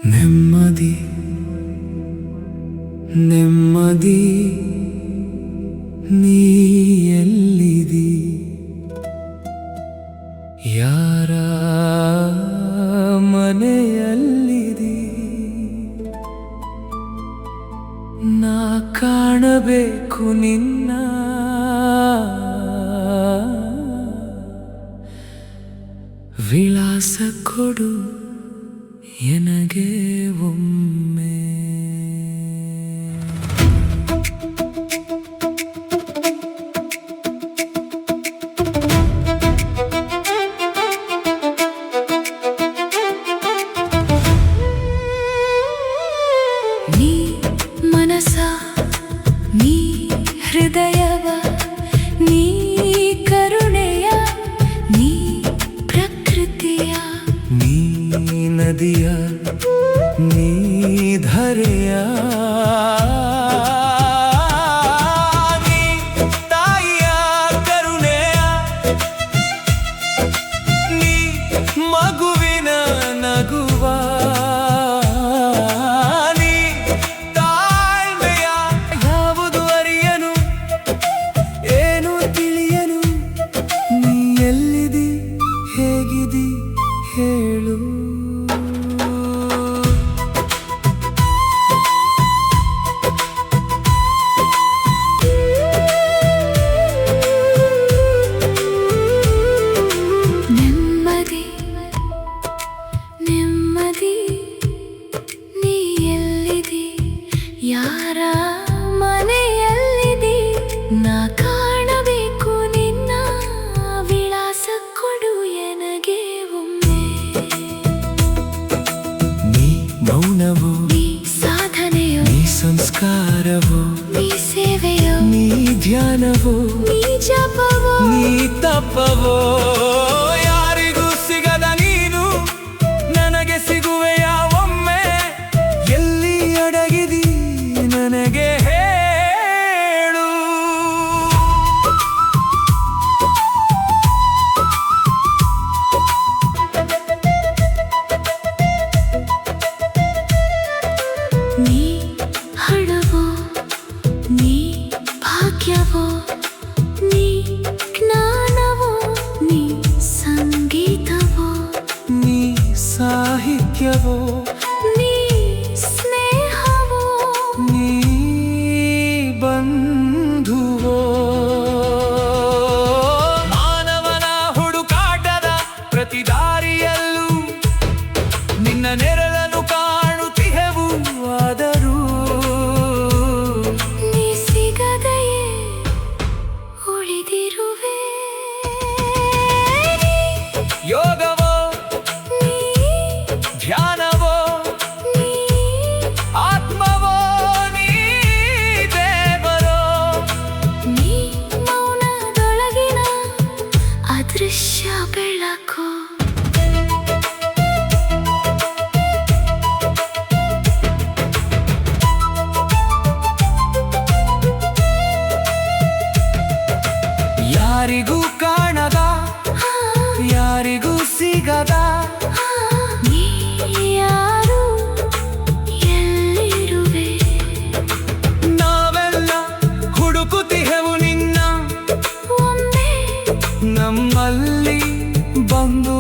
ನೆಮ್ಮದಿ ನೆಮ್ಮದಿ ನೀ ಎಲ್ಲಿದಿ ಯಾರ ಮನೆಯಲ್ಲಿದಿ ನಾ ಕಾಣಬೇಕು ನಿನ್ನ ವಿಳಾಸ ಕೊಡು ಎನಗೆ ಒಮ್ಮೆ ನೀ ಮನಸ ನೀ ಹೃದಯವ ನೀ ಕರುಣೆಯ ನೀ ಪ್ರಕೃತಿಯ ನೀ ನದಿಯ ನೀ ಧರೆಯ ನೀ ತಾಯಿಯ ಕರುಣೆಯ ನೀ ಮಗುವಿನ ನಗುವ ನೀ ತಾಳ್ಮೆಯ ಯಾವುದು ಅರಿಯನು ಏನು ತಿಳಿಯನು ನೀ ಎಲ್ಲಿದಿ ಹೇಗಿದಿ ಹೇಳು ನೆಮ್ಮದಿ ನೆಮ್ಮದಿ ನೀ ಎಲ್ಲಿದಿ ಯಾರ ಮನೆಯಲ್ಲಿದಿ ನಾ ಕಾಣಬೇಕು ನಿನ್ನ ವಿಳಾಸ ಕೊಡು ಎನಗೆ ಒಮ್ಮೆ ನೀ ಮೌನವೋ ನೀ ಸಾಧನೆಯೋ ನೀ ಸಂಸ್ಕಾರವೋ ನೀ ಸೇವೆಯೋ ನೀ ಧ್ಯಾನವೋ ನೀ ಜಪವೋ ನೀ ತಪ್ಪವೋ ಯಾರಿಗೂ ಸಿಗದ ನೀನು ನನಗೆ ಸಿಗುವೆಯ ಒಮ್ಮೆ ಎಲ್ಲಿ ಅಡಗಿದಿ ನನಗೆ ಹೇಳು ನೀ ಹಣವೋ ನೀ ಭಾಗ್ಯವೋ ನೀ ಜ್ಞಾನವೋ ನೀ ಸಂಗೀತವೋ ನೀ ಸಾಹಿತ್ಯವೋ ನೀ ಸ್ನೇಹವೋ ನೀ ಬಂಧುವೋ ಮಾನವನ ಹುಡುಕಾಟದ ಪ್ರತಿ ದಾರಿಯಲ್ಲೂ ನಿನ್ನ ನೆರಳನ್ನು ಕಾಣುತ್ತಿಹೆವು ಆದರೂ ನೀ ಸಿಗದೆಯೇ ಉಳಿದಿರುವೆ ಯೋಗವೋ ನೀ ಧ್ಯಾನವೋ ನೀ ಆತ್ಮವೋ ನೀ ದೇವರೋ ನೀ ಮೌನದೊಳಗಿನ ಅದೃಶ್ಯ ಬೆಳಕು ಯಾರಿಗೂ ಕಾಣದ ಯಾರಿಗೂ ಸಿಗದ ನೀ ಯಾರು ಎಲ್ಲಿರುವೆ ನಾವೆಲ್ಲ ಹುಡುಕುತ್ತಿಹೆವು ನಿನ್ನ ಒಮ್ಮೆ ನಮ್ಮಲ್ಲಿ ಬಂದು